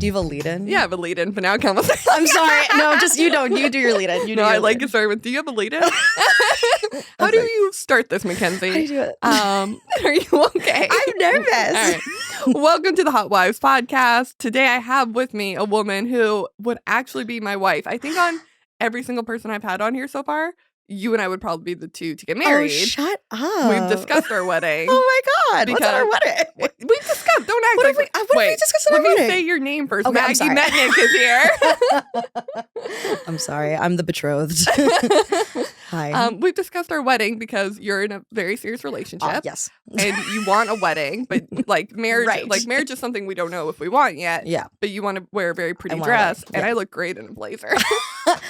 you have a lead-in? Yeah, I have a lead-in, but now it comes. I'm sorry. No, just you don't. You do your lead-in. I like it. Sorry, but do you have a lead-in? How do you start this, Mackenzie? How do you do it? Are you okay? I'm nervous. All right. Welcome to the Hot Wives podcast. Today I have with me a woman who would actually be my wife. I think on every single person I've had on here so far, you and I would probably be the two to get married. Oh, shut up. We've discussed our wedding. Oh my God. What's on our wedding? We've discussed. Don't act What like. have we discussed on our wedding? Let me say your name first. Okay, Maggie Metnick is here. I'm sorry. I'm the betrothed. Hi. We've discussed our wedding because you're in a very serious relationship. Yes. And you want a wedding, but like marriage, Right. Marriage is something we don't know if we want yet. Yeah. But you want to wear a very pretty want a dress, wedding. and Yeah. I look great in a blazer.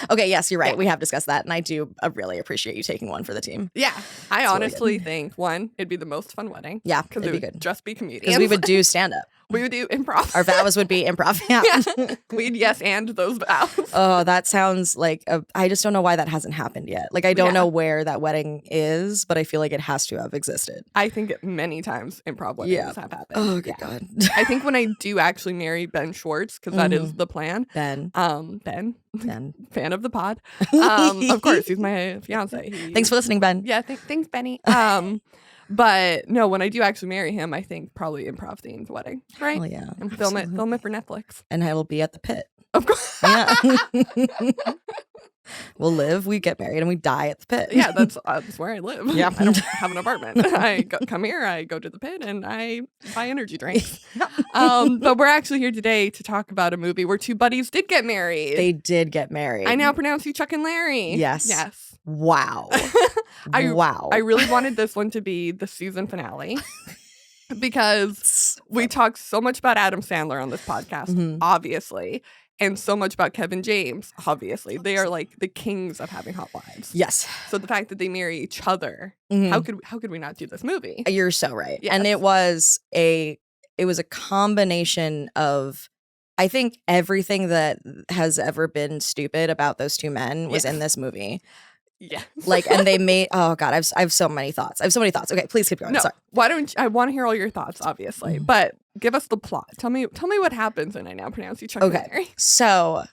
Okay, yes, you're right. Yeah. We have discussed that, and I do really appreciate you taking one for the team. Yeah, I really honestly think it'd be the most fun wedding. Yeah, because it'd it be would good. just be comedians. Because we would do stand-up. We would do improv. Our vows would be improv. Yeah. Yeah. We'd yes and those vows. Oh, that sounds like I just don't know why that hasn't happened yet. Like, I don't know where that wedding is, but I feel like it has to have existed. I think many times improv weddings have happened. Oh, good God. I think when I do actually marry Ben Schwartz, because that is the plan. Ben. Ben, Ben. fan of the pod. Of course, he's my fiance. Thanks for listening, Ben. Yeah, thanks, Benny. But no, when I do actually marry him, I think probably improv themed wedding, right? Oh, yeah. And film it for Netflix. And it'll be at the pit. Of course. Yeah. We'll live, we get married, and we die at the pit. Yeah, that's where I live. Yeah. I don't have an apartment. I come here, I go to the pit, and I buy energy drinks. But we're actually here today to talk about a movie where two buddies did get married. They did get married. I now pronounce you Chuck and Larry. Yes. Yes. Wow. Wow. I really wanted this one to be the season finale because we talk so much about Adam Sandler on this podcast, obviously, and so much about Kevin James, obviously. They are like the kings of having hot wives. Yes. So the fact that they marry each other, how could we not do this movie? You're so right. Yes. And it was a combination of, I think, everything that has ever been stupid about those two men was in this movie. Yeah. Like, and they made, oh God, I have so many thoughts. Okay, please keep going. No, Sorry. why don't I want to hear all your thoughts, obviously, but give us the plot. Tell me what happens, and I now pronounce you Chuck and Larry. So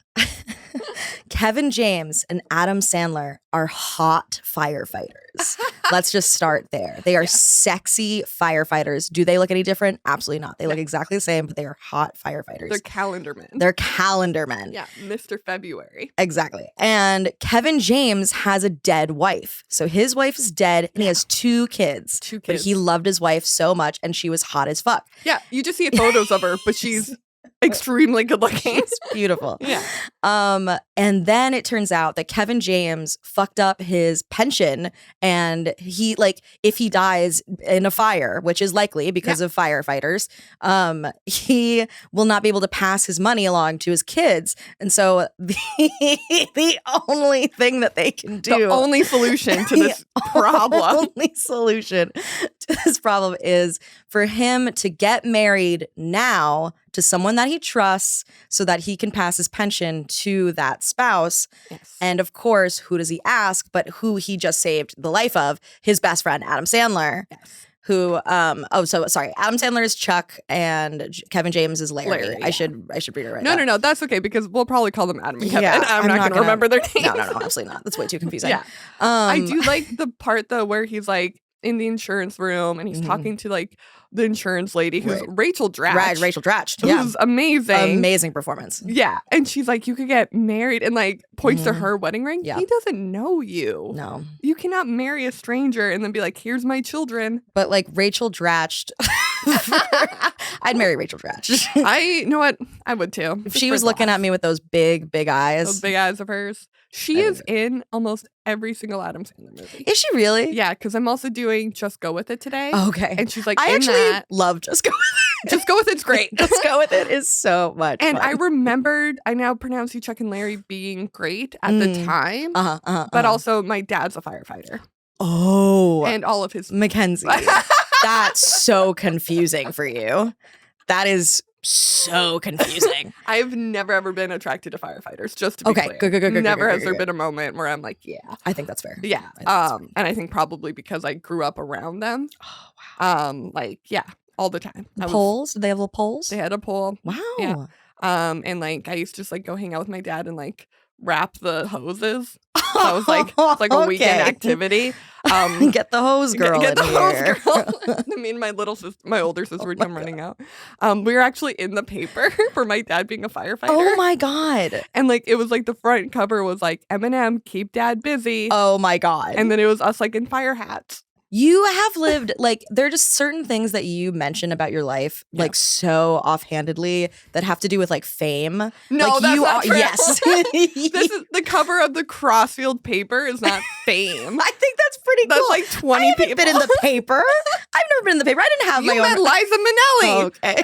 Kevin James and Adam Sandler are hot firefighters. Let's just start there. They are sexy firefighters. Do they look any different? Absolutely not. They look exactly the same, but they are hot firefighters. They're calendar men. They're calendar men. Yeah, Mr. February. Exactly. And Kevin James has a dead wife. So his wife is dead and he has two kids. But he loved his wife so much and she was hot as fuck. Yeah, you just see photos of her, but she's extremely good looking. It's beautiful. Yeah. And then it turns out that Kevin James fucked up his pension, and he, like, if he dies in a fire, which is likely because of firefighters, he will not be able to pass his money along to his kids. And so the only thing that they can do, the only solution to this problem, is for him to get married now to someone that he trusts so that he can pass his pension to that spouse. Yes. And of course, who does he ask but who he just saved the life of? His best friend, Adam Sandler. Yes. Who Adam Sandler is Chuck and Kevin James is Larry. Yeah. I should read it right. No, that's okay because we'll probably call them Adam and Kevin. Yeah, I'm not going to remember their names. No, absolutely not. That's way too confusing. Yeah. I do like the part though where he's like in the insurance room and he's talking to like the insurance lady who's Rachel Dratch. Right, Rachel Dratch. Who's amazing. Amazing performance. Yeah. And she's like, you could get married and like points to her wedding ring. Yeah. He doesn't know you. No. You cannot marry a stranger and then be like, here's my children. But like Rachel Dratch, I'd marry Rachel Dratch. You know what? I would too. If she was looking at me with those big eyes. Those big eyes of hers. She is in almost every single Adam Sandler movie. Is she really? Yeah, because I'm also doing Just Go With It today. Okay. And she's like, I in actually that. love Just Go With It. Just Go With It's great. Just Go With It is so much And fun. I remembered, I now pronounce you Chuck and Larry being great at the time. But also my dad's a firefighter. Oh. And all of his. Mackenzie. That's so confusing for you. That is so confusing. I've never ever been attracted to firefighters, just to be clear. Good. Never has there been a moment where I'm like, yeah. I think that's fair. Yeah. And I think probably because I grew up around them. Oh, wow. Like, yeah, all the time. Poles? Did they have little poles? They had a pole. Wow. Yeah. And like I used to just like go hang out with my dad and like wrap the hoses. So I was like, it's like a weekend activity. Get the hose girl get the in hose here. girl. I mean, my older sister would come running out. We were actually in the paper for my dad being a firefighter. Oh my God. And like it was like the front cover was like Eminem, keep dad busy. Oh my God. And then it was us like in fire hats. You have lived, like, there are just certain things that you mention about your life, like, so offhandedly that have to do with, like, fame. No, like, that's you not are, true. yes. This is the cover of the Crossfield paper is not fame. I think that's pretty cool. That's like 20 people. I haven't been in the paper. I've never been in the paper. I didn't have You my met own. Liza Minnelli. Oh, okay.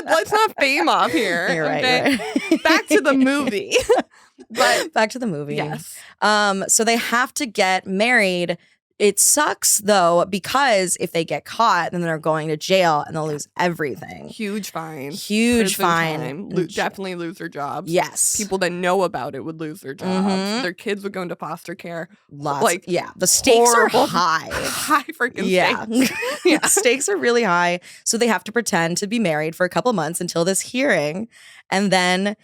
let's not fame off here. You're right, okay? you're right. Back to the movie. But Back to the movie. yes. So they have to get married. It sucks, though, because if they get caught, then they're going to jail and they'll lose everything. Huge fine. Huge Prison fine. time. Definitely lose their jobs. Yes. People that know about it would lose their jobs. Mhm. Their kids would go into foster care. Lots. Like, yeah. The stakes horrible. are high. High freaking Yeah. stakes. Yeah. The stakes are really high. So they have to pretend to be married for a couple months until this hearing. And then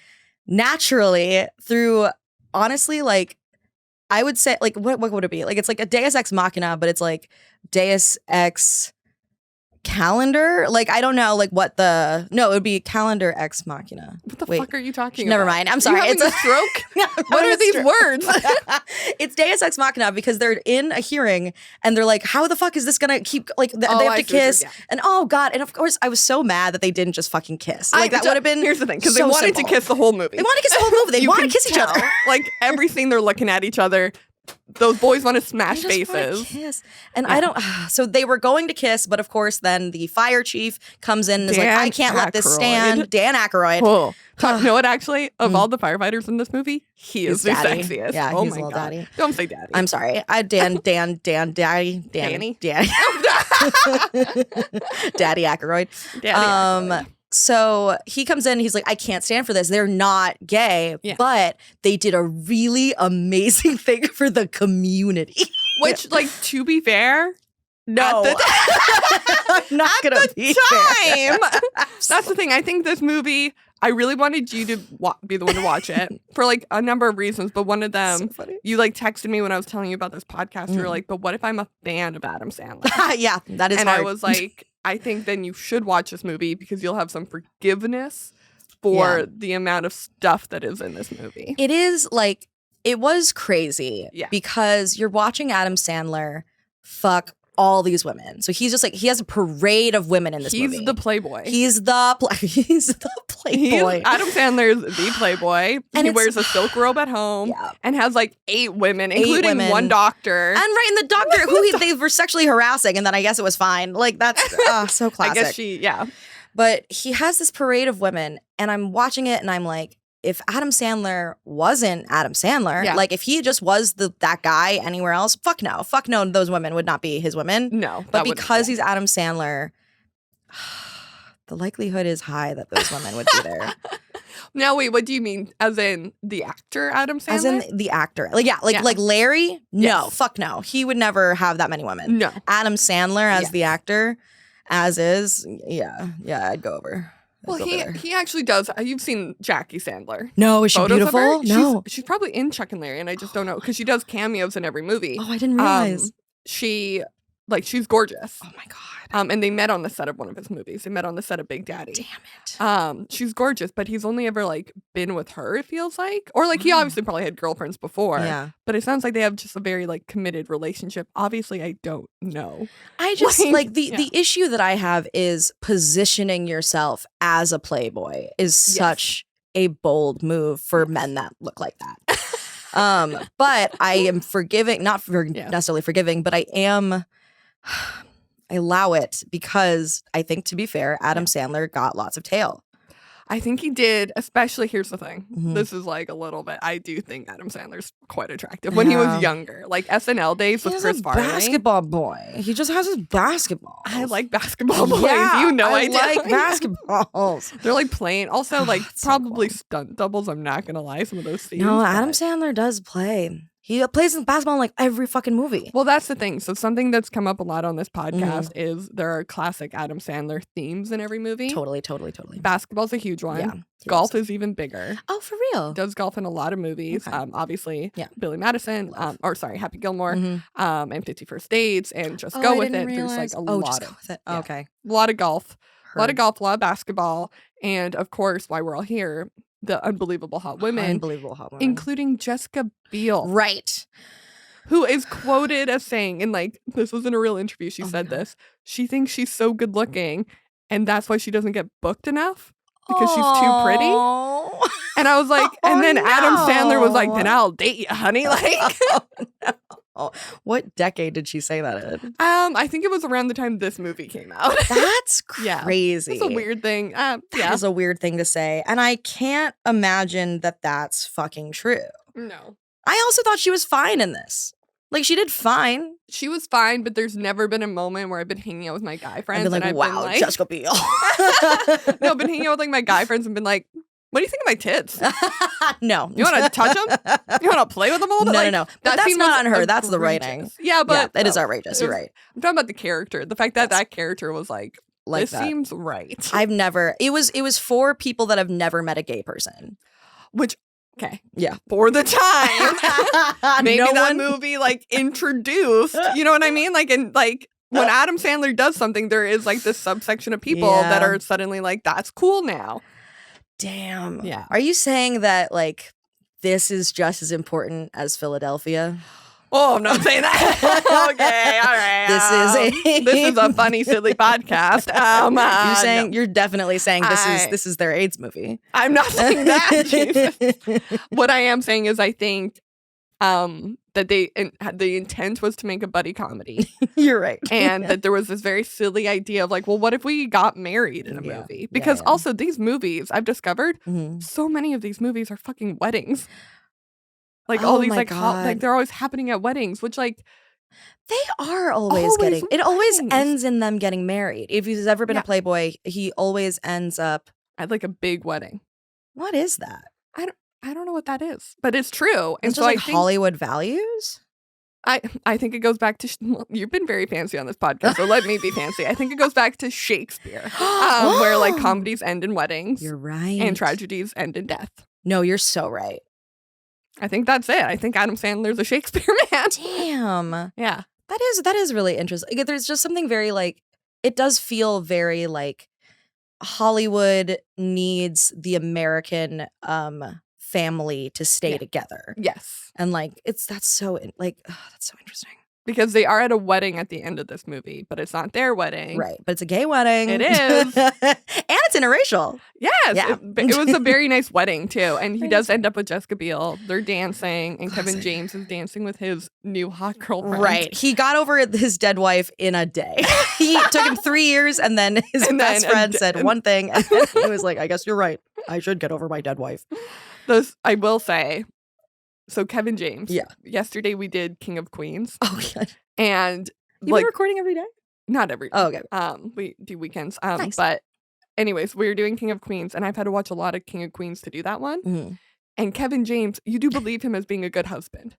naturally, through honestly, like, I would say, like, what would it be? Like, it's like a Deus Ex Machina, but it's like Deus Ex calendar. Like, I don't know, like, what the... No, it would be calendar Ex Machina. What the Wait, fuck are you talking never about? mind. I'm sorry. You having a stroke? What are these words? It's Deus Ex Machina because they're in a hearing and they're like, how the fuck is this gonna keep, like, they have I to see what you're- kiss. yeah. And oh God. And of course, I was so mad that they didn't just fucking kiss. Like, that would have been... Here's the thing, because so they wanted simple. to kiss the whole movie. They want to kiss the whole movie. They You want to can kiss each other. tell, like, everything they're looking at each other. Those boys want to smash They just wanna faces. kiss. And I don't... So they were going to kiss, but of course then the fire chief comes in and is like, Dan I can't let this Aykroyd. stand. Dan Aykroyd. Oh. You know what, actually? Of all the firefighters in this movie, he is He's the daddy. sexiest. Yeah, oh he's my a little God. daddy. Don't say daddy. I'm sorry. Daddy. Danny? Daddy Aykroyd. Daddy Aykroyd. So he comes in, he's like, I can't stand for this. They're not gay, Yeah. but they did a really amazing thing for the community. Which, like, to be fair, No. at the Not at gonna the be time. fair. That's the thing. I think this movie, I really wanted you to be the one to watch it for like a number of reasons. But one of them, So funny. you like texted me when I was telling you about this podcast. You were like, but what if I'm a fan of Adam Sandler? Yeah, that is And hard. I was like, I think then you should watch this movie because you'll have some forgiveness for Yeah. the amount of stuff that is in this movie. It is like, it was crazy Yeah. because you're watching Adam Sandler fuck all these women. So he's just like, he has a parade of women in this movie. He's the playboy. He's the playboy. Adam Sandler's the playboy. And He it's- wears a silk robe at home Yeah. and has like 8 women, including women. one doctor. And right, and the doctor who they were sexually harassing, and then I guess it was fine. Like, that's so I classic. guess yeah. But he has this parade of women, and I'm watching it, and I'm like, if Adam Sandler wasn't Adam Sandler, Yeah. like if he just was that guy anywhere else, fuck no, those women would not be his women. No. But that wouldn't because be. he's Adam Sandler, the likelihood is high that those women would be there. Now wait, what do you mean? As in the actor Adam Sandler? As in the actor. Like, yeah, like Larry, no, Yes. fuck no. He would never have that many women. No. Adam Sandler as Yes. the actor, as is, yeah, I'd go over. Well, he actually does. You've seen Jackie Sandler. No, is she Photos of beautiful? her? No. She's probably in Chuck and Larry, and I just don't know because she does cameos in every movie. Oh, I didn't realize. She's gorgeous. Oh my God. And they met on the set of one of his movies. They met on the set of Big Daddy. Damn it. She's gorgeous, but he's only ever like been with her, it feels like. Or like he obviously probably had girlfriends before. Yeah. But it sounds like they have just a very like committed relationship. Obviously, I don't know. I just Like, the issue that I have is positioning yourself as a playboy is such a bold move for men that look like that. But I am forgiving, necessarily forgiving, but I allow it because I think, to be fair, Adam Sandler got lots of tail. I think he did, especially here's the thing. Mhm. This is like a little bit. I do think Adam Sandler's quite attractive when he Yeah. was younger. Like SNL days with He's Chris a Farley. basketball boy. He just has his basketballs. I like basketball boys. Yeah, You know I do. like basketballs. They're like playing. Also, like It's so probably cool. stunt doubles. I'm not gonna lie. Some of those scenes. No, Adam but- Sandler does play. He plays basketball in like every fucking movie. Well, that's the thing. So something that's come up a lot on this podcast is there are classic Adam Sandler themes in every movie. Totally. Basketball's a huge one. Yeah. Golf is even bigger. Oh, for real? Does golf in a lot of movies. Okay. Obviously, Yeah. Billy Madison, Happy Gilmore, and 50 First Dates, and Just Oh, Go I With didn't It. realize. There's like a lot Just of Go With It. yeah. Okay. A lot of golf. Heard. A lot of golf, a lot of basketball, and of course, why we're all here, the unbelievable hot women, including Jessica Biel. Right. Who is quoted as saying, and like, this was in a real interview, she said this, she thinks she's so good looking, and that's why she doesn't get booked enough, because she's too pretty. And I was like, and then Adam Sandler was like, then I'll date you, honey. Like, what decade did she say that in? I think it was around the time this movie came out. That's crazy. It's a weird thing. That is a weird thing to say. And I can't imagine that that's fucking true. No. I also thought she was fine in this. Like, she did fine. She was fine, but there's never been a moment where I've been hanging out with my guy friends. I've been like, and wow, Jessica Biel. No, I've been hanging out with like my guy friends and been like, what do you think of my tits? No. You want to touch them? You want to play with them all? No. But that's not on her. That's the outrageous. writing. Yeah, but it is outrageous. You're right. I'm talking about the character. The fact that that character was like this that. seems right. I've never. It was for people that have never met a gay person. Which. Okay. Yeah. For the time. Maybe that movie like introduced, you know what I mean? Like, and like when Adam Sandler does something, there is like this subsection of people that are suddenly like, that's cool now. Damn. Yeah. Are you saying that like this is just as important as Philadelphia? Oh, I'm not saying that. Okay, all right. This is a funny, silly podcast. You're saying you're definitely saying this is their AIDS movie. I'm not saying that. Jesus. What I am saying is I think that the intent was to make a buddy comedy. You're right. And that there was this very silly idea of like, well, what if we got married in a movie? Because also these movies, I've discovered, so many of these movies are fucking weddings. Like all these like like they're always happening at weddings, which like they are always getting it always ends in them getting married. If he's ever been a Playboy, he always ends up at like a big wedding. What is that? I don't know what that is, but it's true. And it's so just like I think Hollywood values. I think it goes back to you've been very fancy on this podcast, so let me be fancy. I think it goes back to Shakespeare, where like comedies end in weddings. You're right, and tragedies end in death. No, you're so right. I think that's it. I think Adam Sandler's a Shakespeare man. Damn. Yeah. That is really interesting. There's just something very like, it does feel very like Hollywood needs the American family to stay together. Yes. And like that's so interesting. Because they are at a wedding at the end of this movie, but it's not their wedding. Right. But it's a gay wedding. It is. And it's interracial. Yes. Yeah. It was a very nice wedding, too. And he does end up with Jessica Biel. They're dancing, and Kevin James is dancing with his new hot girlfriend. Right. He got over his dead wife in a day. He took him 3 years, and then his best friend said one thing, and then he was like, I guess you're right. I should get over my dead wife. I will say, so Kevin James. Yeah. Yesterday we did King of Queens. Oh, God. And You've been recording every day? Not every day. Oh, okay. We do weekends. Nice. But anyways, we were doing King of Queens, and I've had to watch a lot of King of Queens to do that one. Mm-hmm. And Kevin James, you do believe him as being a good husband.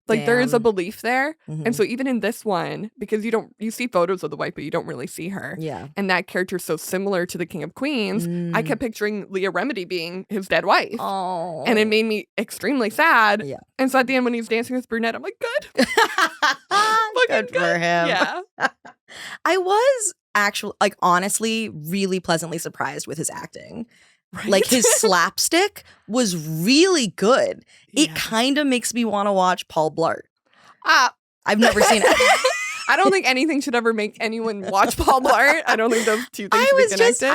Like there is a belief there. Mm-hmm. And so even in this one, because you see photos of the wife, but you don't really see her. Yeah. And that character's so similar to the King of Queens, I kept picturing Leah Remedy being his dead wife. Oh. And it made me extremely sad. Yeah. And so at the end when he's dancing with Brunette, I'm like, good. Good for him. Yeah. I was actually, like, honestly, really pleasantly surprised with his acting. Right? Like, his slapstick was really good. It Yes. kind of makes me want to watch Paul Blart. Ah. I've never seen it. I don't think anything should ever make anyone watch Paul Blart. I don't think those two things should be connected. I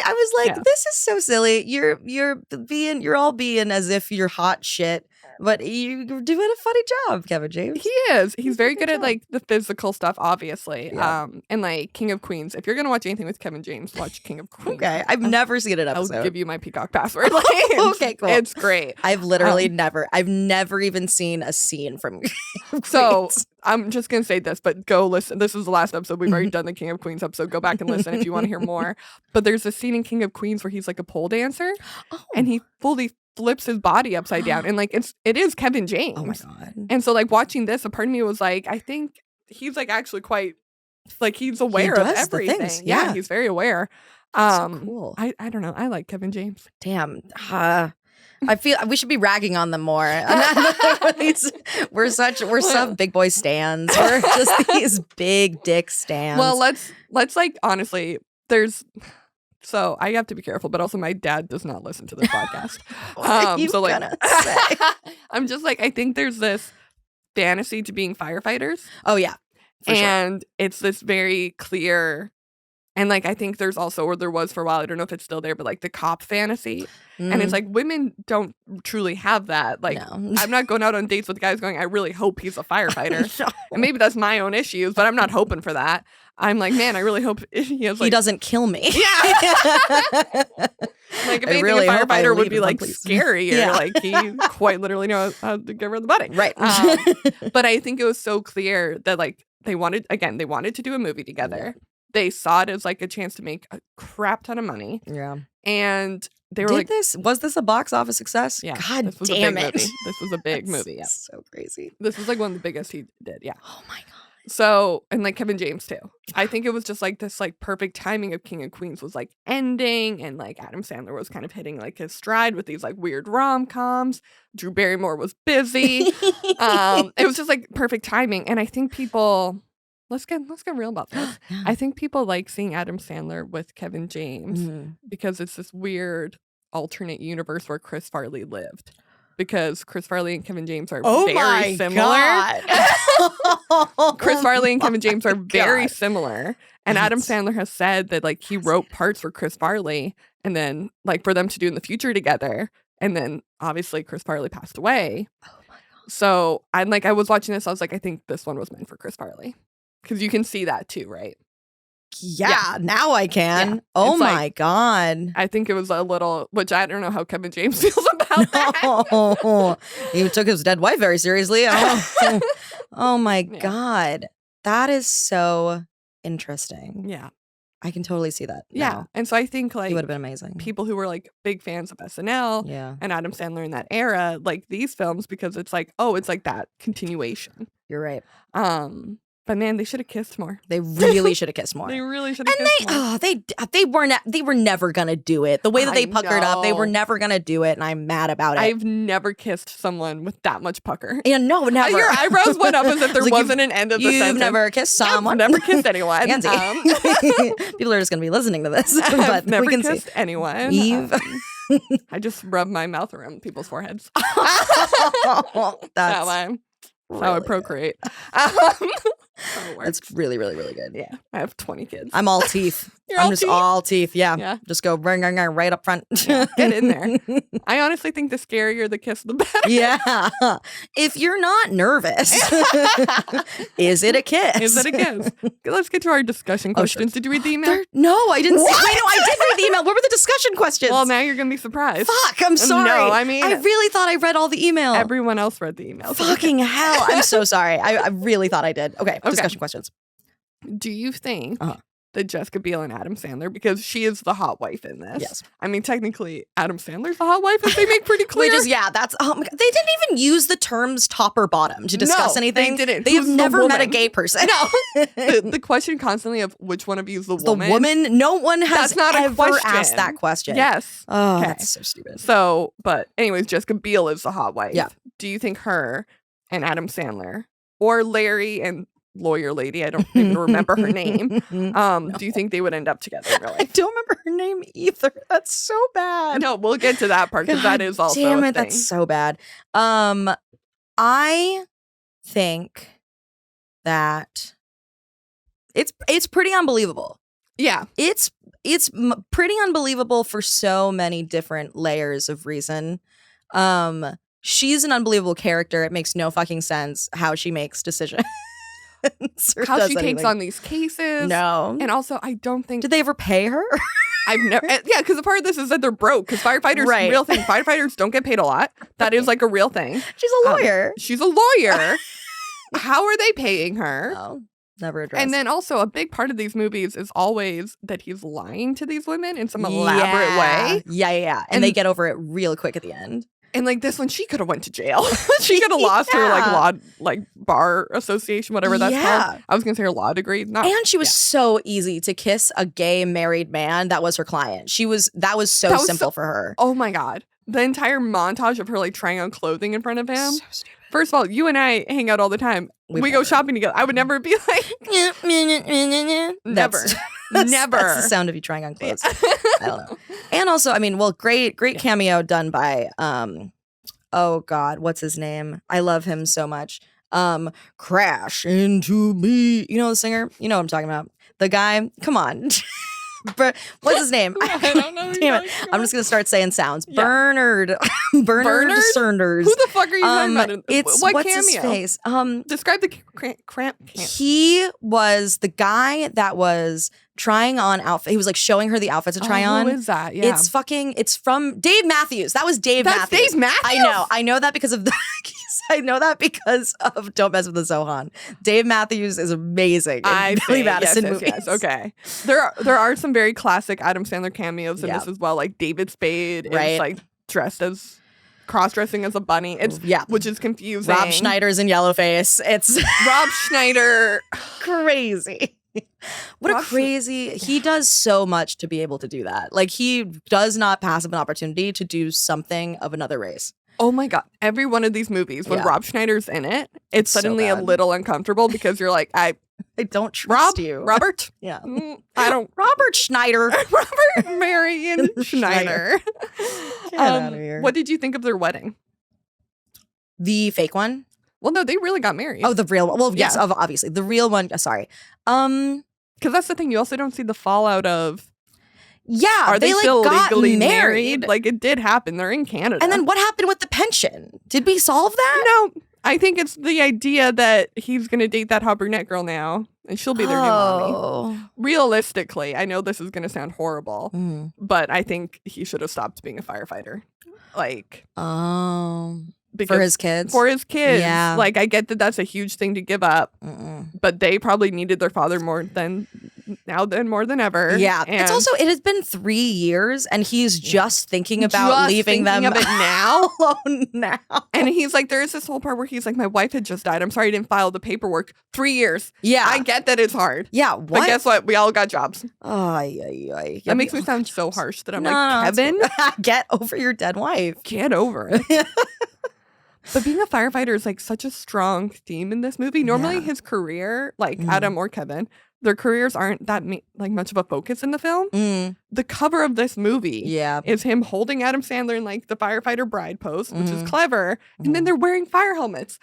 was like, this is so silly. You're all being as if you're hot shit, but you're doing a funny job, Kevin James. He is. He's very good at like the physical stuff, obviously. Yeah. And like King of Queens. If you're gonna watch anything with Kevin James, watch King of Queens. Okay, I've never seen an episode. I'll give you my Peacock password. Like, okay, cool. It's great. I've literally I've never even seen a scene from King of So Queens. I'm just gonna say this, but go listen. This is the last episode. We've already done the King of Queens episode. Go back and listen if you want to hear more. But there's a scene in King of Queens where he's like a pole dancer, and he fully flips his body upside down. And like, it is Kevin James. Oh my God. And so like watching this, a part of me was like, I think he's like actually quite, like he's aware of everything. Yeah. He's very aware. So cool. I don't know. I like Kevin James. Damn. I feel we should be ragging on them more. We're some big boy stans. We're just these big dick stans. Well, let's like honestly, so I have to be careful, but also my dad does not listen to this podcast. So like I'm just like, I think there's this fantasy to being firefighters. Oh yeah. And it's this very clear, and like I think there's also, or there was for a while, I don't know if it's still there, but like the cop fantasy. And it's like women don't truly have that. Like I'm not going out on dates with guys going, I really hope he's a firefighter. No. And maybe that's my own issues, but I'm not hoping for that. I'm like, man, I really hope he has like, he doesn't kill me. Yeah. Like if anything, really a firefighter would be like scary. scarier. Like he quite literally knows how to get rid of the body. Right. But I think it was so clear that like they wanted to do a movie together. Yeah. They saw it as like a chance to make a crap ton of money. Yeah. And they were was this a box office success? Yeah. God damn it. Movie. This was a big movie. Yeah. So crazy. This was like one of the biggest he did. Yeah. Oh my God. So, and like Kevin James too. I think it was just like this like perfect timing of King of Queens was like ending, and like Adam Sandler was kind of hitting like his stride with these like weird rom-coms. Drew Barrymore was busy. It was just like perfect timing. And I think people, let's get real about this. Yeah. I think people like seeing Adam Sandler with Kevin James because it's this weird alternate universe where Chris Farley lived. Because Chris Farley and Kevin James are very similar. Chris Farley and Kevin James are very similar. And Adam Sandler has said that like he wrote parts for Chris Farley and then like for them to do in the future together. And then obviously Chris Farley passed away. Oh my God. So I was watching this, I was like, I think this one was meant for Chris Farley. Because you can see that too, right? Yeah, now I can. Yeah. Oh my like, God. I think it was a little, which I don't know how Kevin James feels about that. He took his dead wife very seriously. Oh my God. That is so interesting. Yeah. I can totally see that. Yeah. Now. And so I think like he would have been amazing. People who were like big fans of SNL and Adam Sandler in that era, like these films, because it's like, oh, it's like that continuation. You're right. But man, they should have kissed more. They really should have kissed more. They really should have kissed more. They were never gonna do it. The way that they puckered up, they were never gonna do it, and I'm mad about it. I've never kissed someone with that much pucker. Yeah, no, never. Your eyebrows went up as if there wasn't an end of the sentence. You've never kissed someone. I've never kissed anyone. People are just gonna be listening to this. I've never we can kissed anyone. Eve. I just rub my mouth around people's foreheads. That's how I procreate. It's really, really, really good. Yeah. I have 20 kids. I'm all teeth. I'm just all teeth. Yeah. Just go right up front. Yeah, get in there. I honestly think the scarier the kiss, the better. Yeah. If you're not nervous, is it a kiss? Is it a kiss? Let's get to our discussion questions. Sure. Did you read the email? No, I didn't. Wait, no, I did read the email. What were the discussion questions? Well, now you're going to be surprised. Fuck, I'm sorry. No, I mean, I really thought I read all the email. Everyone else read the email. Fucking hell. I'm so sorry. I really thought I did. Okay, discussion questions. Do you think that Jessica Biel and Adam Sandler, because she is the hot wife in this? Yes. I mean, technically, Adam Sandler's the hot wife, as they make pretty clear. That's, oh my God. They didn't even use the terms top or bottom to discuss anything. They didn't. They've never met a gay person. No. the question constantly of which one of you is the woman. The woman? No one has ever asked that question. Yes. Oh, that's so stupid. So, but anyways, Jessica Biel is the hot wife. Yeah. Do you think her and Adam Sandler, or Larry and lawyer lady, I don't even remember her name. No. Do you think they would end up together, really? I don't remember her name either. That's so bad. No, we'll get to that part because that is also damn it, a thing. That's so bad. I think that it's pretty unbelievable. Yeah. It's pretty unbelievable for so many different layers of reason. She's an unbelievable character. It makes no fucking sense how she makes decisions. How she takes on these cases. No. And also, I don't think... Did they ever pay her? I've never... Yeah, because the part of this is that they're broke. Because firefighters, real thing. Firefighters don't get paid a lot. That is like a real thing. She's a lawyer. She's a lawyer. How are they paying her? Oh. Never addressed. And then also a big part of these movies is always that he's lying to these women in some elaborate way. Yeah. And they get over it real quick at the end. And like this one, she could have went to jail. She could have lost her law, bar association, whatever that's called. I was gonna say her law degree. And she was so easy to kiss a gay married man that was her client. That was so simple for her. Oh my God. The entire montage of her like trying on clothing in front of him. So stupid. First of all, you and I hang out all the time. We go shopping together. I would never be like, never. Never. That's the sound of you trying on clothes. I don't know. And also, I mean, well, great cameo done by, oh God, what's his name? I love him so much. Crash Into Me. You know the singer? You know what I'm talking about. The guy, come on. What's his name? I don't know. Damn it. I'm just going to start saying sounds. Yeah. Bernard Sanders. Who the fuck are you talking about? What's cameo? His face? Describe the cramp. He was the guy that was trying on outfit. He was like showing her the outfit to try on. Who is that? Yeah. It's from Dave Matthews. That was Dave Matthews. Dave Matthews? I know that because of Don't Mess with the Zohan. Dave Matthews is amazing in Billy Madison movies. Yes, okay. There are some very classic Adam Sandler cameos in this as well, like David Spade is like dressed as cross-dressing as a bunny. Which is confusing. Rob Schneider's in Yellowface. It's Rob Schneider. Crazy. He does so much to be able to do that. Like he does not pass up an opportunity to do something of another race. Oh my God. Every one of these movies, when Rob Schneider's in it, it's suddenly a little uncomfortable because you're like, I don't trust you. Robert? Yeah. I don't. Robert Schneider. Robert Marion Schneider. Get out of here. What did you think of their wedding? The fake one? Well, no, they really got married. Oh, the real one. Well, yes, obviously. The real one. Sorry. Because that's the thing. You also don't see the fallout of. Yeah, are they still legally married? Like it did happen. They're in Canada. And then what happened with the pension? Did we solve that? No, I think it's the idea that he's going to date that hot brunette girl now, and she'll be their new mommy. Realistically, I know this is going to sound horrible, but I think he should have stopped being a firefighter. Like, for his kids. Yeah. Like, I get that that's a huge thing to give up, but they probably needed their father more than ever. Yeah. It's also, it has been 3 years and he's just thinking about leaving them of it now. alone now. And he's like, there is this whole part where he's like, my wife had just died. I'm sorry I didn't file the paperwork. 3 years. Yeah. I get that it's hard. Yeah. But guess what? We all got jobs. That makes me sound so harsh that I'm like, Kevin, get over your dead wife. Get over it. But being a firefighter is like such a strong theme in this movie. Normally his career, like Adam or Kevin, their careers aren't that much of a focus in the film. The cover of this movie is him holding Adam Sandler in like the firefighter bride pose, which is clever. And then they're wearing fire helmets.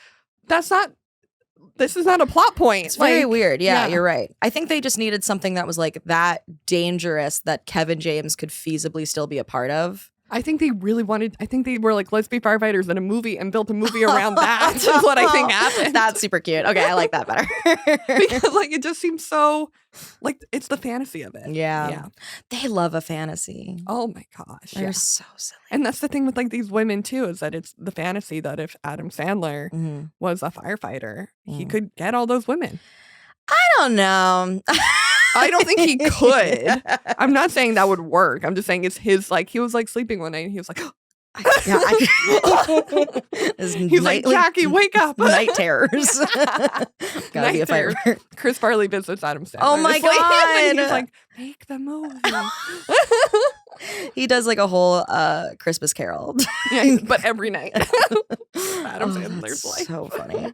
This is not a plot point. It's very weird. Yeah, you're right. I think they just needed something that was like that dangerous that Kevin James could feasibly still be a part of. I think they were like, let's be firefighters in a movie and built a movie around that. Is what I think happened. That's super cute. Okay, I like that better. Because like it just seems so like it's the fantasy of it. Yeah. They love a fantasy. Oh my gosh. They're so silly. And that's the thing with like these women too, is that it's the fantasy that if Adam Sandler was a firefighter, he could get all those women. I don't know. I don't think he could. I'm not saying that would work. I'm just saying it's his, like, he was like sleeping one night and he was like, he's like, Jackie, wake up. Night terrors. Gotta be a firefighter. Chris Farley visits Adam Sandler. Oh my God. And he's like, make the movie. He does like a whole Christmas Carol. But every night. Adam Sandler's life. So funny.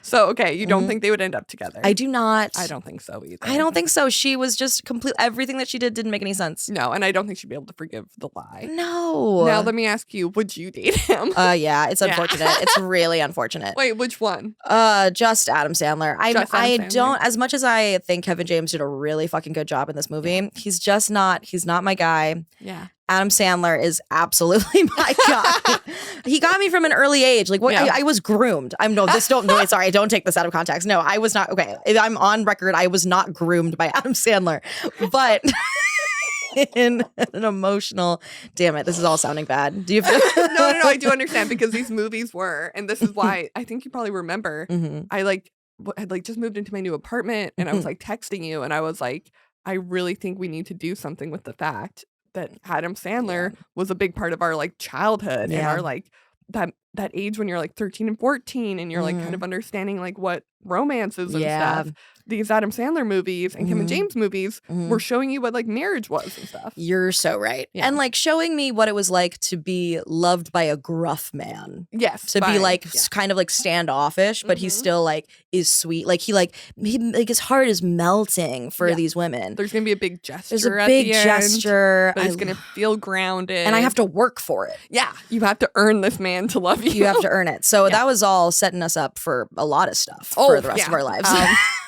So, okay, you don't think they would end up together? I do not. I don't think so either. I don't think so. She was just everything that she did didn't make any sense. No, and I don't think she'd be able to forgive the lie. No. Now, let me ask you, would you date him? Yeah, it's unfortunate. It's really unfortunate. Wait, which one? Just Adam Sandler. I don't, as much as I think Kevin James did a really fucking good job in this movie, he's not my guy. Yeah. Adam Sandler is absolutely my guy. He got me from an early age. Like what? I was groomed. Sorry, don't take this out of context. No, I was not. Okay, I'm on record. I was not groomed by Adam Sandler, but in an emotional. Damn it, this is all sounding bad. Do you? No, I do understand because these movies were, and this is why I think you probably remember. I like had like just moved into my new apartment, and I was like texting you, and I was like, I really think we need to do something with the fact that Adam Sandler was a big part of our like childhood and our like that age when you're like 13 and 14 and you're like kind of understanding like what romance is and stuff. These Adam Sandler movies and Kevin James movies were showing you what like marriage was and stuff. You're so right. Yeah. And like showing me what it was like to be loved by a gruff man. Yes. To be like kind of like standoffish, but he still like is sweet. Like he like his heart is melting for these women. There's gonna be a big gesture. There's a big gesture. But it's gonna feel grounded. And I have to work for it. Yeah. You have to earn this man to love you. You have to earn it. So that was all setting us up for a lot of stuff for the rest of our lives.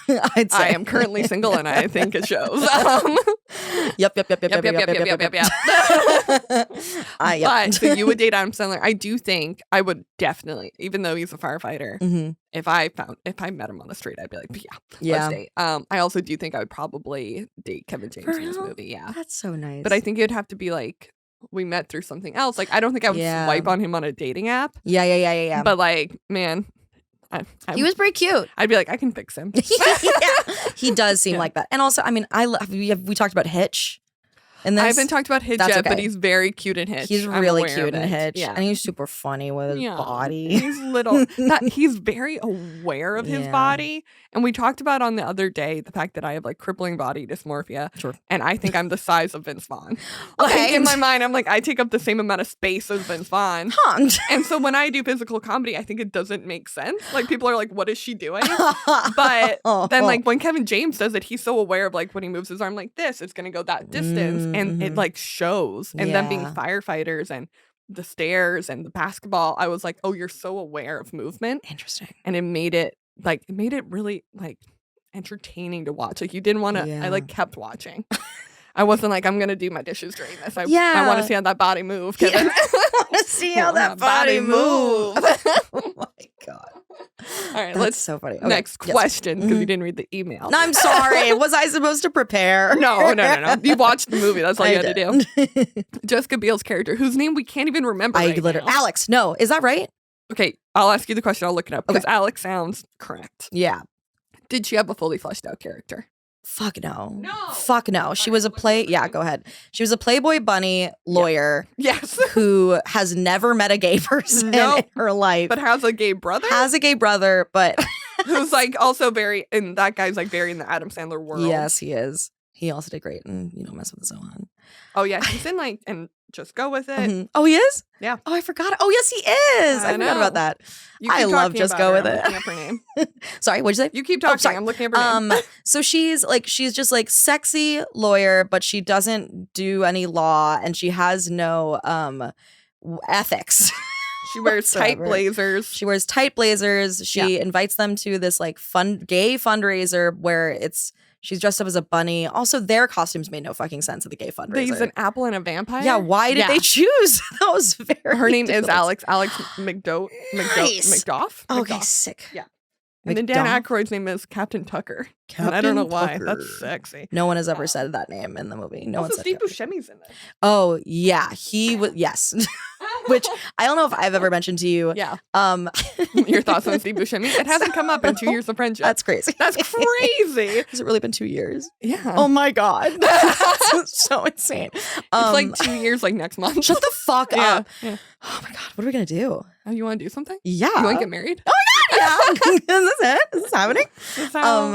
I'd say. I am currently single, and I think it shows. Yep. But so you would date Adam Sandler. I do think I would definitely, even though he's a firefighter, if I met him on the street, I'd be like, let's date. I also do think I would probably date Kevin James in this movie. Yeah, that's so nice. But I think it'd have to be like we met through something else. Like I don't think I would swipe on him on a dating app. Yeah. But like, man. He was pretty cute. I'd be like, I can fix him. He does seem like that. And also, I mean, we talked about Hitch. And I haven't talked about Hitch yet, but he's very cute in Hitch. He's really cute in Hitch. Yeah. And he's super funny with his body. He's little. He's very aware of his body. And we talked about on the other day the fact that I have like crippling body dysmorphia. Sure. And I think I'm the size of Vince Vaughn. Like in my mind, I'm like, I take up the same amount of space as Vince Vaughn. And so when I do physical comedy, I think it doesn't make sense. Like people are like, what is she doing? But then like when Kevin James does it, he's so aware of like when he moves his arm like this, it's going to go that distance. And it like shows. And them being firefighters and the stairs and the basketball, I was like, oh, you're so aware of movement. Interesting. And it made it really like entertaining to watch. Like you didn't want to, I like kept watching. I wasn't like, I'm going to do my dishes during this. I want to see how that body move. Kevin. I want to see how that body move. Oh my God. All right, that's so funny. Okay. Next question, because you didn't read the email. No, I'm sorry. Was I supposed to prepare? No. You watched the movie. That's all you had to do. Jessica Biel's character, whose name we can't even remember now. Alex. No, is that right? Okay, I'll ask you the question. I'll look it up because Alex sounds correct. Yeah. Did she have a fully fleshed out character? Fuck no. Fuck no. She was go ahead. She was a Playboy bunny lawyer. Yes. Who has never met a gay person in her life. But has a gay brother? Has a gay brother, but who's like also and that guy's like very in the Adam Sandler world. Yes, he is. He also did great and Mess with the Zohan. Oh yeah, he's in like and Just Go With It. Oh, he is? Yeah. Oh, I forgot. Oh, yes, he is. I forgot about that. I love Just Go With It. I'm looking up her name. Sorry, what'd you say? You keep talking. Sorry. I'm looking up her name. So she's just like sexy lawyer, but she doesn't do any law and she has no ethics. She wears tight blazers. She invites them to this like gay fundraiser where she's dressed up as a bunny. Also, their costumes made no fucking sense at the gay fundraiser. He's an apple and a vampire? Yeah, why did they choose? That was very Her name is Alex McDoff. Okay, sick. Yeah. And then Dan Aykroyd's name is Captain Tucker. And I don't know why. That's sexy. No one has ever said that name in the movie. No one said Steve Buscemi's in it. Oh, yeah. He was, yes. Which I don't know if I've ever mentioned to you. Yeah. Your thoughts on Steve Buscemi? It hasn't come up in 2 years of friendship. That's crazy. That's crazy. Has it really been 2 years? Yeah. Oh my God. That's so insane. It's like 2 years, like next month. Shut the fuck up. Yeah. Oh my God. What are we going to do? Oh, you want to do something? Yeah. You want to get married? Oh my God. Yeah. Is this it? Is this happening?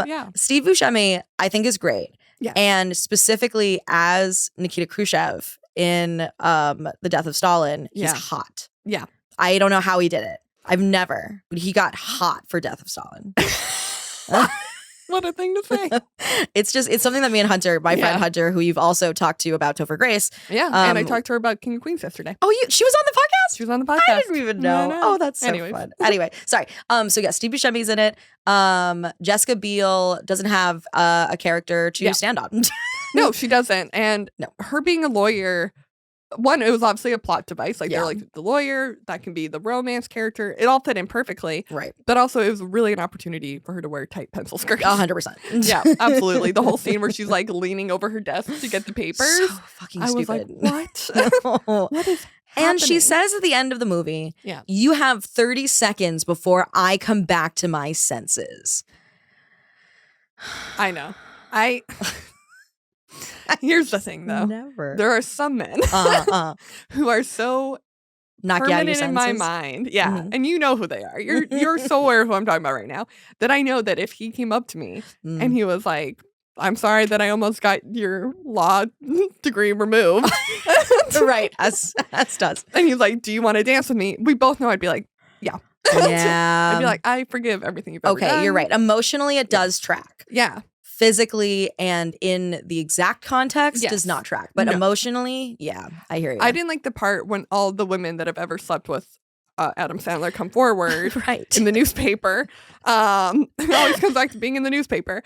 Yeah. Steve Buscemi, I think, is great. Yeah. And specifically as Nikita Khrushchev in The Death of Stalin, he's hot. Yeah. I don't know how he did it. But he got hot for Death of Stalin. What a thing to say. It's something that me and Hunter, my friend Hunter, who you've also talked to about Topher Grace. Yeah. And I talked to her about King of Queens yesterday. Oh, she was on the podcast? She was on the podcast. I didn't even know. Oh, that's so fun. Anyway, sorry. So yeah, Steve Buscemi's in it. Jessica Biel doesn't have a character to stand on. No, she doesn't. And her being a lawyer, one, it was obviously a plot device. Like they're like the lawyer, that can be the romance character. It all fit in perfectly. Right. But also it was really an opportunity for her to wear tight pencil skirts. 100%. Yeah, absolutely. The whole scene where she's like leaning over her desk to get the papers. So fucking stupid. I was like, what? No. What is happening? And she says at the end of the movie, you have 30 seconds before I come back to my senses. I know. Here's the thing, though. Never. There are some men who are so knock you out of your permanent in my senses. mind. Yeah. Mhm. And you know who they are. You're so aware of who I'm talking about right now. That I know that if he came up to me and he was like, I'm sorry that I almost got your law degree removed. Right. As does. And he's like, do you want to dance with me? We both know I'd be like, yeah. Yeah. I'd be like, I forgive everything you've ever done. Okay, you're right. Emotionally, it does track. Yeah. Physically and in the exact context does not track. But No. emotionally, yeah, I hear you. I didn't like the part when all the women that have ever slept with Adam Sandler come forward right. in the newspaper. It always comes back to being in the newspaper.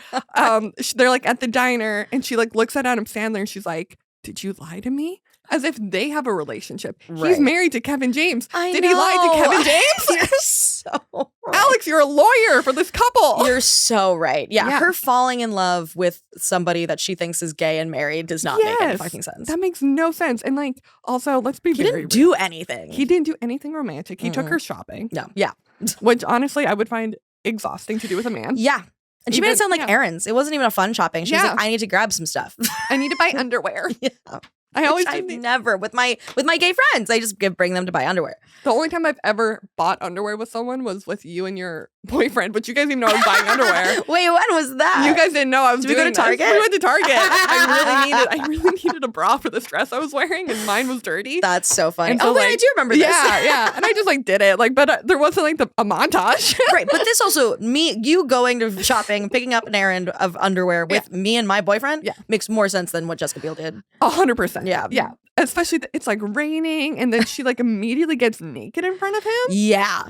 They're like at the diner and she like looks at Adam Sandler and she's like, did you lie to me? As if they have a relationship. Right. He's married to Kevin James. Did know. he lie to Kevin James? You're so right. Alex, you're a lawyer for this couple. You're so right. Yeah, Yeah. her falling in love with somebody that she thinks is gay and married does not make any fucking sense. That makes no sense. And like, also, let's be He very didn't do anything. He didn't do anything romantic. He took her shopping. No. Yeah. Which honestly, I would find exhausting to do with a man. Yeah. And she made it sound like yeah. errands. It wasn't even a fun shopping. She was Yeah. like, I need to grab some stuff. I need to buy underwear. Yeah. I always I've think never with my gay friends. I just bring them to buy underwear. the only time I've ever bought underwear with someone was with you and your boyfriend, but you guys didn't even know I was buying underwear. Wait, when was that? You guys didn't know I was Did we doing go to Target? this. We went to Target. I really needed a bra for this dress I was wearing, and mine was dirty. That's so funny. And so, Wait, I like, do remember this. Yeah. And I just like did it, like, but there wasn't like a montage. Right, but this also you going to shopping, picking up an errand of underwear with me and my boyfriend makes more sense than what Jessica Biel did. 100%. Yeah. Yeah. Especially it's like raining and then she like immediately gets naked in front of him. Yeah.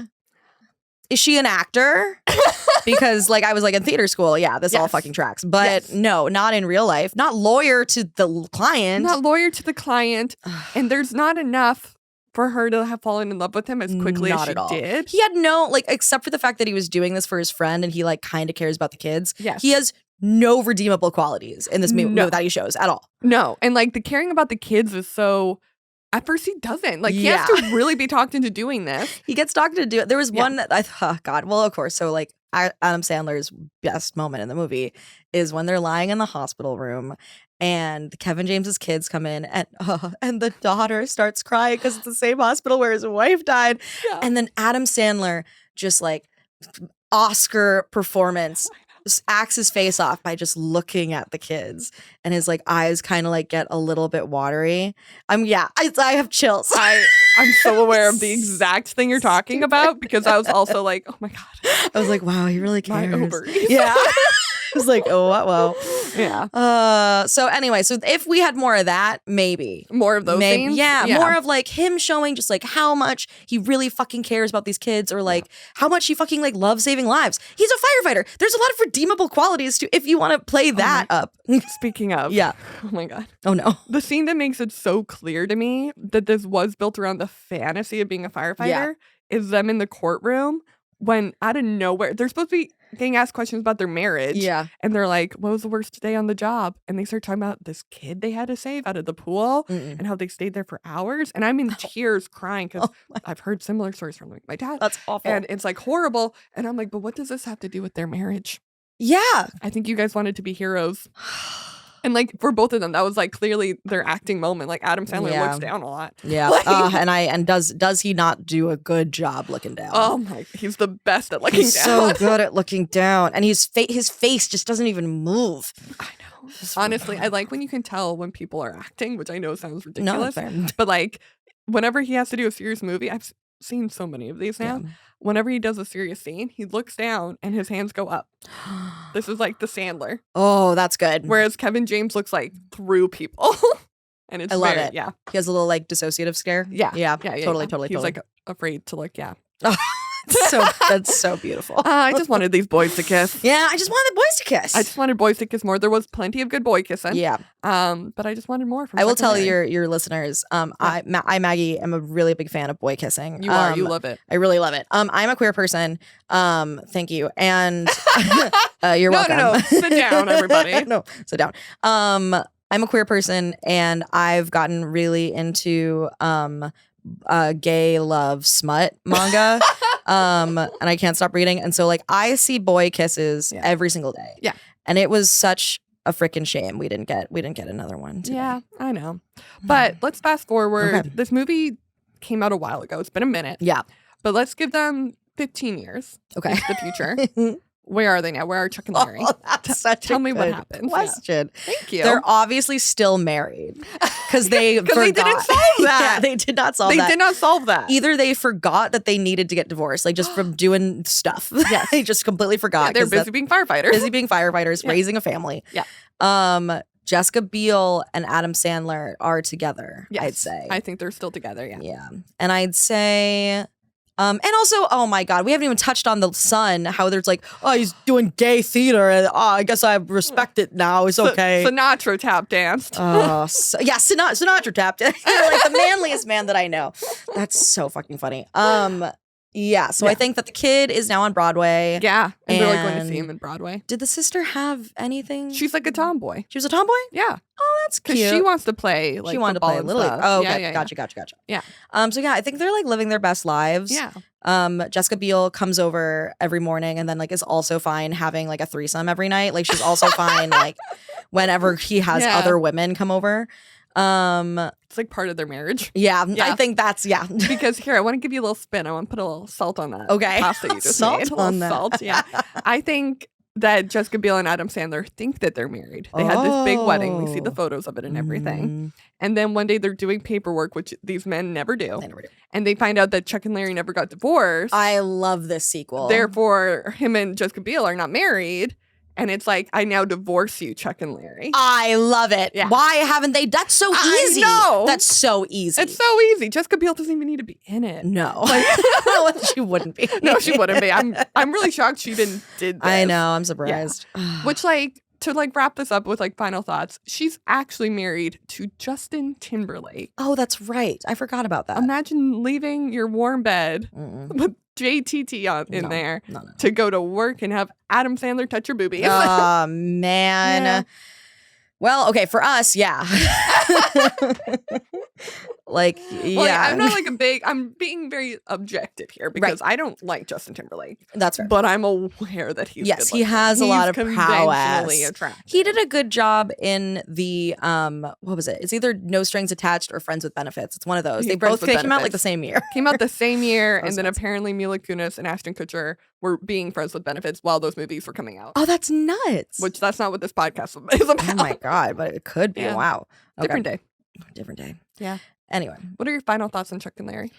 Is she an actor? Because like I was like in theater school, this all fucking tracks. But no, not in real life. Not lawyer to the client. Not lawyer to the client. And there's not enough for her to have fallen in love with him as quickly as she did. He had no, like, except for the fact that he was doing this for his friend and he like kind of cares about the kids. Yes. He has no redeemable qualities in this movie that he shows at all. No. And like the caring about the kids is so, at first he doesn't. Like he has to really be talked into doing this. He gets talked to do it. There was one that oh God. Well, of course. So like Adam Sandler's best moment in the movie is when they're lying in the hospital room and Kevin James's kids come in and the daughter starts crying because it's the same hospital where his wife died. Yeah. And then Adam Sandler just like Oscar performance acts his face off by just looking at the kids and his like eyes kind of like get a little bit watery. I have chills. I'm so aware of the exact thing you're talking about because I was also like, oh my God. I was like, wow, he really cares. My ovaries. Yeah. I was like, oh, wow. Yeah. So anyway, so if we had more of that, maybe. More of those scenes? Yeah, more of like him showing just like how much he really fucking cares about these kids or like how much he fucking like loves saving lives. He's a firefighter. There's a lot of redeemable qualities to if you want to play that up. Speaking of. Yeah. Oh my God. Oh no. The scene that makes it so clear to me that this was built around the fantasy of being a firefighter is them in the courtroom when out of nowhere, they're supposed to be getting asked questions about their marriage. Yeah. And they're like, what was the worst day on the job? And they start talking about this kid they had to save out of the pool and how they stayed there for hours. And I'm in tears crying because I've heard similar stories from like, my dad. That's awful. And it's like horrible. And I'm like, but what does this have to do with their marriage? Yeah. I think you guys wanted to be heroes. And like for both of them, that was like clearly their acting moment. Like Adam Sandler looks down a lot. Yeah. Like, and does he not do a good job looking down? oh my, he's the best at looking He's down. so good at looking down. And his face just doesn't even move. I know. Honestly, I like when you can tell when people are acting, which I know sounds ridiculous. No, but like whenever he has to do a serious movie, I've seen so many of these now. Yeah. Whenever he does a serious scene, he looks down and his hands go up. This is like the Sandler. Oh, that's good. Whereas Kevin James looks like through people. And it's I love very, it. Yeah. He has a little like dissociative scare. Yeah. Totally. He's like afraid to look, That's so beautiful. I just wanted these boys to kiss. Yeah, I just wanted the boys to kiss. I just wanted boys to kiss more. There was plenty of good boy kissing. Yeah. But I just wanted more from I will tell Secretary. your listeners, I Maggie am a really big fan of boy kissing. You are. You love it. I really love it. I'm a queer person. Thank you. And you're welcome. No. Sit down, everybody. No, sit down. I'm a queer person and I've gotten really into gay love smut manga. And I can't stop reading. And so like I see boy kisses every single day. Yeah. And it was such a freaking shame we didn't get another one today. Yeah, I know. But let's fast forward. Okay. This movie came out a while ago. It's been a minute. Yeah. But let's give them 15 years Okay. into the future. Where are they now? Where are Chuck and Larry? Oh, that's such Tell a me what good happened. question. Yeah. Thank you. They're obviously still married because they forgot. they didn't solve that. Yeah, they did not solve that. They did not solve that. Either they forgot that they needed to get divorced, like just from doing stuff. Yeah, they just completely forgot. Yeah, they're busy being firefighters. Busy being firefighters, raising a family. Yeah. Jessica Biel and Adam Sandler are together. Yes, I'd say. I think they're still together. Yeah. Yeah, and I'd say. And also, oh my God, we haven't even touched on the son, how there's like, oh, he's doing gay theater, and I guess I respect it now. It's okay. Sinatra tap danced. Oh, yeah, Sinatra tapped it. Like the manliest man that I know. That's so fucking funny. Yeah, so I think that the kid is now on Broadway. Yeah, and they're like going to see him in Broadway. Did the sister have anything? She's like a tomboy. She was a tomboy? Yeah. Oh, that's cute. Because she wants to play like she wanted to football play and Little League. stuff. Oh, yeah, okay. yeah, Gotcha. Yeah. So yeah, I think they're like living their best lives. Yeah. Jessica Biel comes over every morning and then like is also fine having like a threesome every night. Like she's also fine like whenever he has other women come over. It's like part of their marriage. Yeah. I think that's Because here, I want to give you a little spin. I want to put a little salt on that. Okay. Pasta you just Salt made. on that. Salt, yeah. I think that Jessica Biel and Adam Sandler think that they're married. They had this big wedding. We see the photos of it and everything. And then one day they're doing paperwork, which these men never do. They never do. And they find out that Chuck and Larry never got divorced. I love this sequel. Therefore, him and Jessica Biel are not married. And it's like, I now divorce you, Chuck and Larry. I love it. Yeah. Why haven't they? That's so easy. I know. That's so easy. It's so easy. Jessica Biel doesn't even need to be in it. No. Like, No, she wouldn't be. No, she wouldn't be. I'm really shocked she even did this. I know. I'm surprised. Yeah. Which, like, to like wrap this up with like final thoughts, she's actually married to Justin Timberlake. Oh, that's right. I forgot about that. Imagine leaving your warm bed with JTT in there to go to work and have Adam Sandler touch your boobies. Oh, man. Yeah. Well, okay, for us, yeah. Like, yeah. Well, I'm not like I'm being very objective here because I don't like Justin Timberlake. That's right. But I'm aware that he's yes, good he has a lot of prowess. Attractive. He did a good job in the what was it? It's either No Strings Attached or Friends with Benefits. It's one of those. They both came out like the same year. Came out the same year, and then apparently Mila Kunis and Ashton Kutcher were being friends with benefits while those movies were coming out. Oh, that's nuts. Which that's not what this podcast is about. Oh my God, but it could be. Yeah. Wow. Okay. Different day. Yeah. Anyway. What are your final thoughts on Chuck and Larry?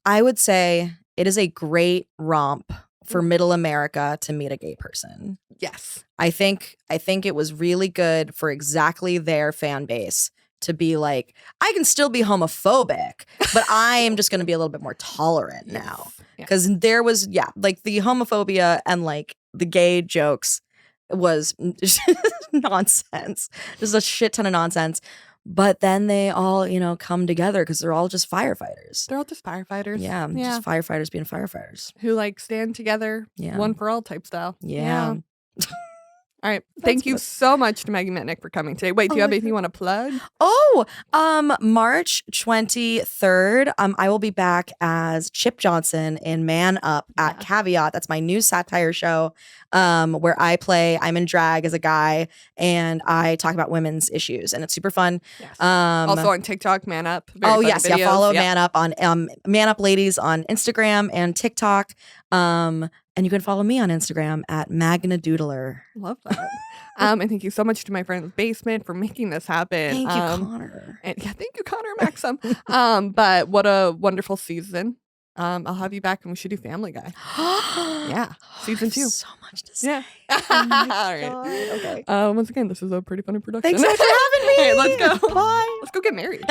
I would say it is a great romp for middle America to meet a gay person. Yes. I think it was really good for exactly their fan base to be like, I can still be homophobic, but I am just going to be a little bit more tolerant now. Because there was, like the homophobia and like the gay jokes was nonsense. Just a shit ton of nonsense. But then they all, come together because they're all just firefighters. They're all just firefighters. Yeah. Just firefighters being firefighters. Who like stand together, one for all type style. Yeah. All right. Thank you so much to Maggie Metnick for coming today. Wait, do you have anything you want to plug? Oh, March 23rd, I will be back as Chip Johnson in Man Up at Caveat. That's my new satire show where I'm in drag as a guy and I talk about women's issues and it's super fun. Yes. Also on TikTok, Man Up. Yes. Videos. Yeah, follow Man Up on Man Up Ladies on Instagram and TikTok. And you can follow me on Instagram at Magna Doodler. Love that. And thank you so much to my friend's basement for making this happen. Thank you, Connor. And thank you, Connor Maxim. But what a wonderful season. I'll have you back and we should do Family Guy. Season 2. So much to say. Yeah. Oh my All right. God. Okay. Once again, this is a pretty funny production. Thanks so much for having me. Hey, let's go. Bye. Let's go get married.